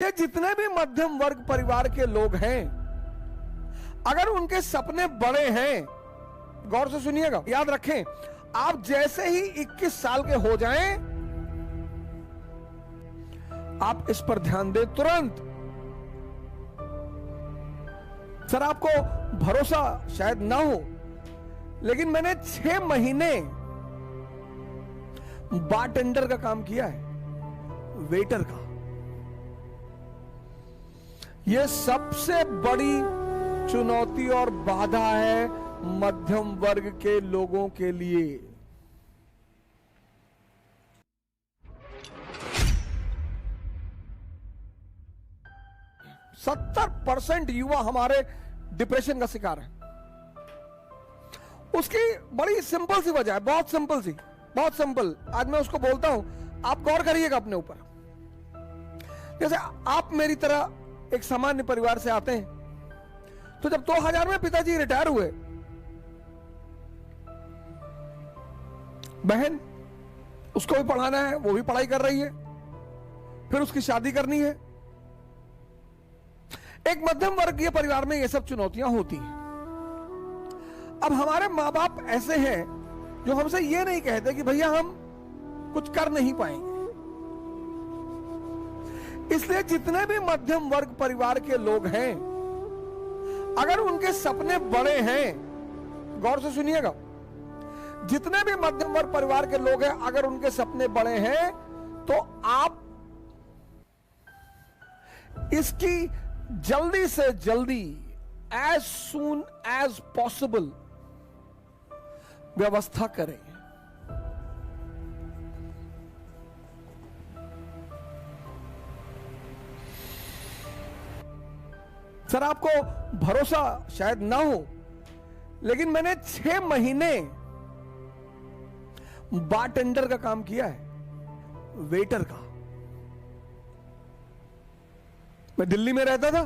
ये जितने भी मध्यम वर्ग परिवार के लोग हैं, अगर उनके सपने बड़े हैं, गौर से सुनिएगा, याद रखें, आप जैसे ही 21 साल के हो जाएं, आप इस पर ध्यान दें तुरंत। सर आपको भरोसा शायद ना हो, लेकिन मैंने 6 महीने बारटेंडर का काम किया है, वेटर का। यह सबसे बड़ी चुनौती और बाधा है मध्यम वर्ग के लोगों के लिए। %70 युवा हमारे डिप्रेशन का शिकार है। उसकी बड़ी सिंपल सी वजह है, बहुत सिंपल सी, बहुत सिंपल। आज मैं उसको बोलता हूं, आप गौर करिएगा अपने ऊपर। जैसे आप मेरी तरह एक सामान्य परिवार से आते हैं, तो जब 2000 में पिताजी रिटायर हुए, बहन उसको भी पढ़ाना है, वो भी पढ़ाई कर रही है, फिर उसकी शादी करनी है। एक मध्यम वर्गीय परिवार में ये सब चुनौतियां होती हैं। अब हमारे मां बाप ऐसे हैं जो हमसे ये नहीं कहते कि भैया हम कुछ कर नहीं पाएंगे। इसलिए जितने भी मध्यम वर्ग परिवार के लोग हैं, अगर उनके सपने बड़े हैं, गौर से सुनिएगा, जितने भी मध्यम वर्ग परिवार के लोग हैं, अगर उनके सपने बड़े हैं, तो आप इसकी जल्दी से जल्दी, एज सून एज पॉसिबल व्यवस्था करें। सर आपको भरोसा शायद ना हो, लेकिन मैंने 6 महीने बारटेंडर का काम किया है, वेटर का। मैं दिल्ली में रहता था,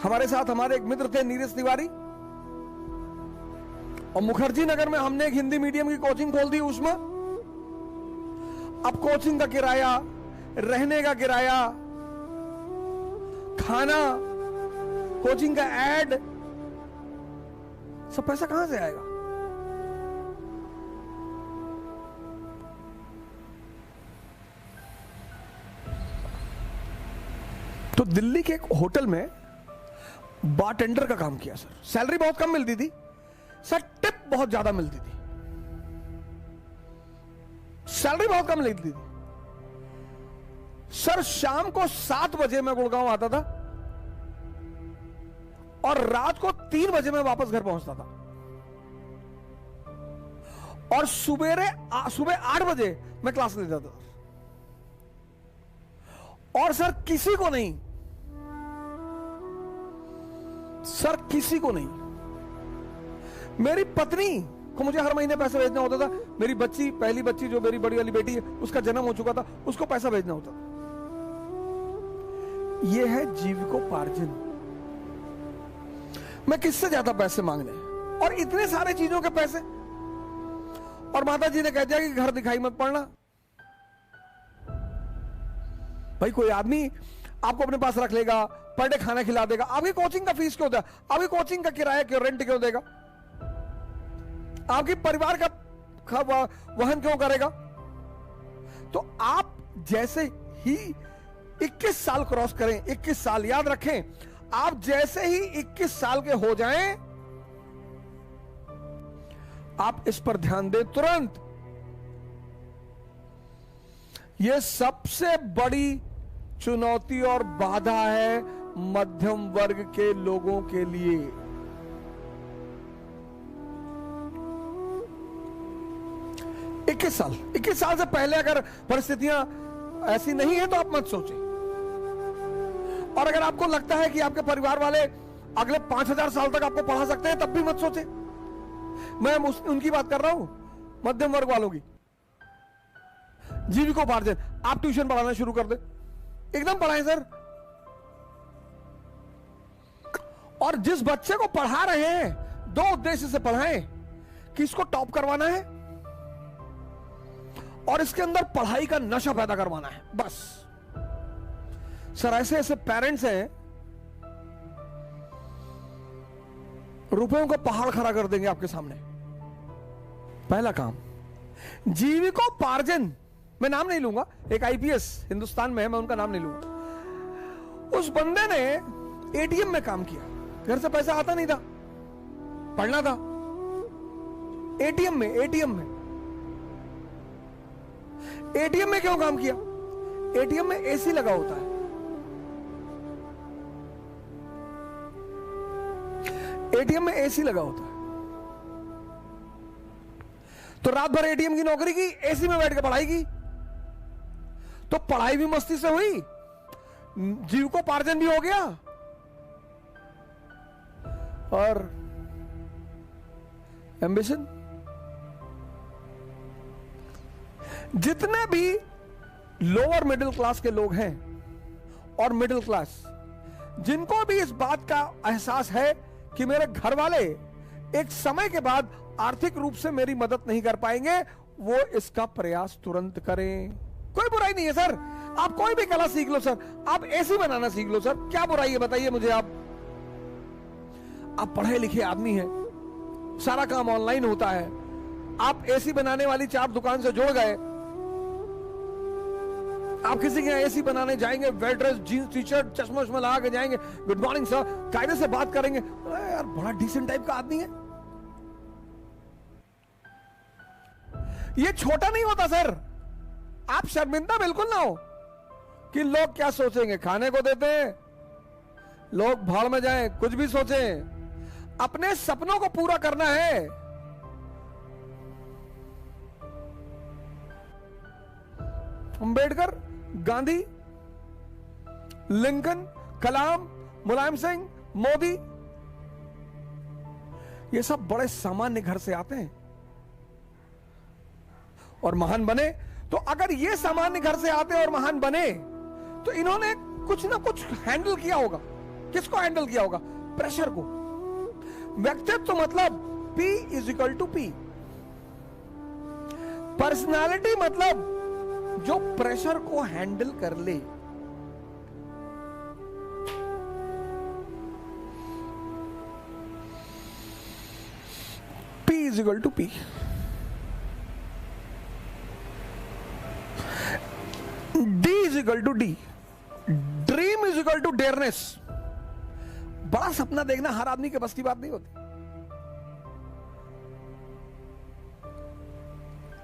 हमारे साथ हमारे एक मित्र थे नीरज तिवारी, और मुखर्जी नगर में हमने एक हिंदी मीडियम की कोचिंग खोल दी उसमें। अब कोचिंग का किराया, रहने का किराया, खाना, कोचिंग का एड, सब पैसा कहां से आएगा? तो दिल्ली के एक होटल में बारटेंडर का काम किया सर। सैलरी बहुत कम मिलती थी सर, टिप बहुत ज्यादा मिलती थी। सैलरी बहुत कम मिलती थी सर। शाम को 7 बजे मैं गुड़गांव आता था और रात को 3 बजे मैं वापस घर पहुंचता था, और सुबह 8 बजे मैं क्लास ले जाता था। और सर किसी को नहीं, सर किसी को नहीं, मेरी पत्नी को मुझे हर महीने पैसा भेजना होता था। मेरी बच्ची, पहली बच्ची जो मेरी बड़ी वाली बेटी है, उसका जन्म हो चुका था, उसको पैसा भेजना होता था। यह है जीविकोपार्जन। मैं किससे ज्यादा पैसे मांगने, और इतने सारे चीजों के पैसे। और माता जी ने कह दिया कि घर दिखाई मत पड़ना। भाई कोई आदमी आपको अपने पास रख लेगा, पर डे खाना खिला देगा, आपकी कोचिंग का फीस क्यों देगा, आपकी कोचिंग का किराया क्यों, रेंट क्यों देगा, आपके परिवार का वहन क्यों करेगा? तो आप जैसे ही 21 साल क्रॉस करें, 21 साल याद रखें, आप जैसे ही 21 साल के हो जाएं, आप इस पर ध्यान दें तुरंत। यह सबसे बड़ी चुनौती और बाधा है मध्यम वर्ग के लोगों के लिए। इक्कीस साल से पहले अगर परिस्थितियां ऐसी नहीं है तो आप मत सोचें। और अगर आपको लगता है कि आपके परिवार वाले अगले 5000 साल तक आपको पढ़ा सकते हैं, तब भी मत सोचें। मैं उनकी बात कर रहा हूं, मध्यम वर्ग वालों की। जीविकोपार्जन, आप ट्यूशन पढ़ाना शुरू कर दे, एकदम पढ़ाएं सर। और जिस बच्चे को पढ़ा रहे हैं, 2 उद्देश्य से पढ़ाएं कि इसको टॉप करवाना है और इसके अंदर पढ़ाई का नशा पैदा करवाना है, बस। सर ऐसे ऐसे पेरेंट्स हैं, रुपयों का पहाड़ खड़ा कर देंगे आपके सामने। पहला काम, जीविकोपार्जन, मैं नाम नहीं लूंगा, एक आईपीएस हिंदुस्तान में है, मैं उनका नाम नहीं लूंगा। उस बंदे ने एटीएम में काम किया, घर से पैसा आता नहीं था, पढ़ना था। एटीएम में क्यों काम किया? एटीएम में एसी लगा होता है, एटीएम में एसी लगा होता है, तो रात भर एटीएम की नौकरी की, एसी में बैठ के पढ़ाई की, तो पढ़ाई भी मस्ती से हुई, जीविकोपार्जन भी हो गया, और एम्बिशन। जितने भी लोअर मिडिल क्लास के लोग हैं और मिडिल क्लास, जिनको भी इस बात का एहसास है कि मेरे घर वाले एक समय के बाद आर्थिक रूप से मेरी मदद नहीं कर पाएंगे, वो इसका प्रयास तुरंत करें। कोई बुराई नहीं है सर, आप कोई भी कला सीख लो सर, आप एसी बनाना सीख लो सर, क्या बुराई है बताइए मुझे। आप पढ़े लिखे आदमी हैं, सारा काम ऑनलाइन होता है, आप एसी बनाने वाली चार दुकान से जुड़ गए, आप किसी के यहाँ एसी बनाने जाएंगे, well dress, jeans T shirt, चश्मा वश्मा लगा के जाएंगे, गुड मॉर्निंग सर, कायदे से बात करेंगे, अरे यार बड़ा डिसेंट टाइप का आदमी है। ये छोटा नहीं होता सर, आप शर्मिंदा बिल्कुल ना हो कि लोग क्या सोचेंगे। खाने को देते हैं, लोग भाड़ में जाएं, कुछ भी सोचें, अपने सपनों को पूरा करना है। अंबेडकर, गांधी, लिंकन, कलाम, मुलायम सिंह, मोदी, ये सब बड़े सामान्य घर से आते हैं और महान बने। तो अगर ये सामान्य घर से आते और महान बने, तो इन्होंने कुछ ना कुछ हैंडल किया होगा। किसको हैंडल किया होगा? प्रेशर को। व्यक्तित्व मतलब P = P, पर्सनालिटी मतलब जो प्रेशर को हैंडल कर ले। P = P। D = D, dream = dearness. बड़ा सपना देखना हर आदमी के बस की बात नहीं होती,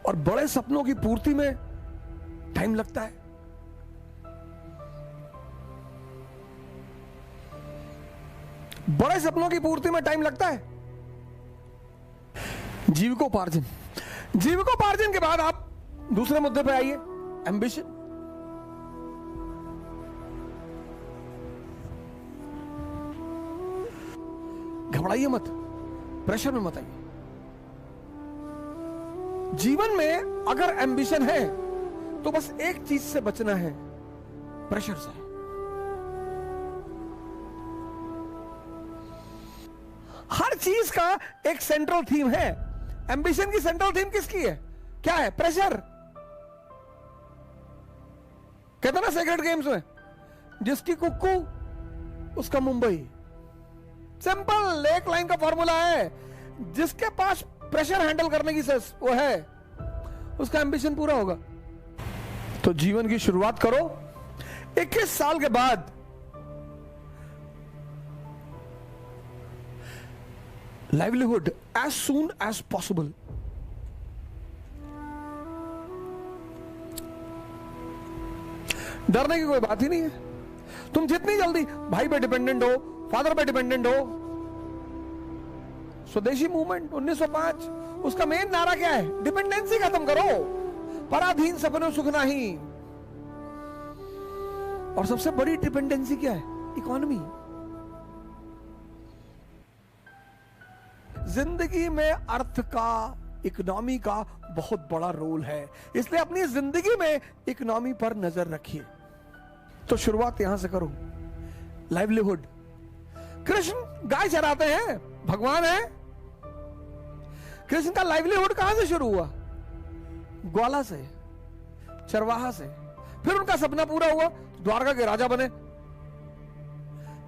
और बड़े सपनों की पूर्ति में टाइम लगता है। बड़े सपनों की पूर्ति में टाइम लगता है। जीविकोपार्जन, जीविकोपार्जन के बाद आप दूसरे मुद्दे पे आइए, एम्बिशन। घबराइए मत, प्रेशर में मत आइए। जीवन में अगर एम्बिशन है तो बस एक चीज से बचना है, प्रेशर से। हर चीज का एक सेंट्रल थीम है। एम्बिशन की सेंट्रल थीम किसकी है? क्या है? प्रेशर। कहते ना सेक्रेट गेम्स में, जिसकी कुक्कू उसका मुंबई। सिंपल एक लाइन का फॉर्मूला है, जिसके पास प्रेशर हैंडल करने की सेंस वो है, उसका एम्बिशन पूरा होगा। तो जीवन की शुरुआत करो 21 साल के बाद। Livelihood as soon as possible. डरने की कोई बात ही नहीं है। तुम जितनी जल्दी भाई पे डिपेंडेंट हो, फादर पे डिपेंडेंट हो। स्वदेशी मूवमेंट 1905, उसका मेन नारा क्या है? डिपेंडेंसी खत्म करो, पराधीन सपनों सुख नहीं। और सबसे बड़ी डिपेंडेंसी क्या है? इकोनॉमी। जिंदगी में अर्थ का, इकोनॉमी का बहुत बड़ा रोल है, इसलिए अपनी जिंदगी में इकोनॉमी पर नजर रखिए। तो शुरुआत यहां से करो। लाइवलीहुड। कृष्ण गाय चराते हैं, भगवान है। कृष्ण का लाइवलीहुड कहां से शुरू हुआ? ग्वाला से, चरवाहा से। फिर उनका सपना पूरा हुआ, द्वारका के राजा बने।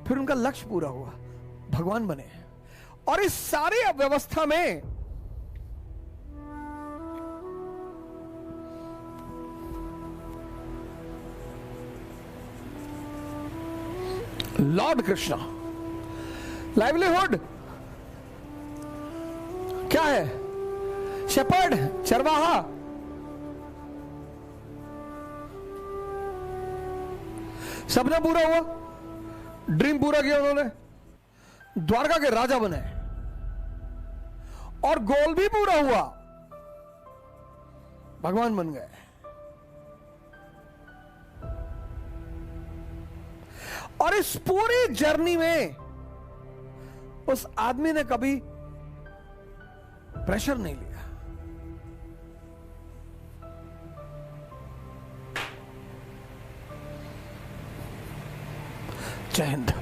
फिर उनका लक्ष्य पूरा हुआ, भगवान बने। और इस सारी व्यवस्था में लॉर्ड कृष्णा, लाइवलीहुड क्या है? शेपर्ड, चरवाहा। सपना पूरा हुआ, ड्रीम पूरा किया उन्होंने, द्वारका के राजा बने, और गोल भी पूरा हुआ, भगवान बन गए। और इस पूरी जर्नी में उस आदमी ने कभी प्रेशर नहीं लिया। जय हिंद।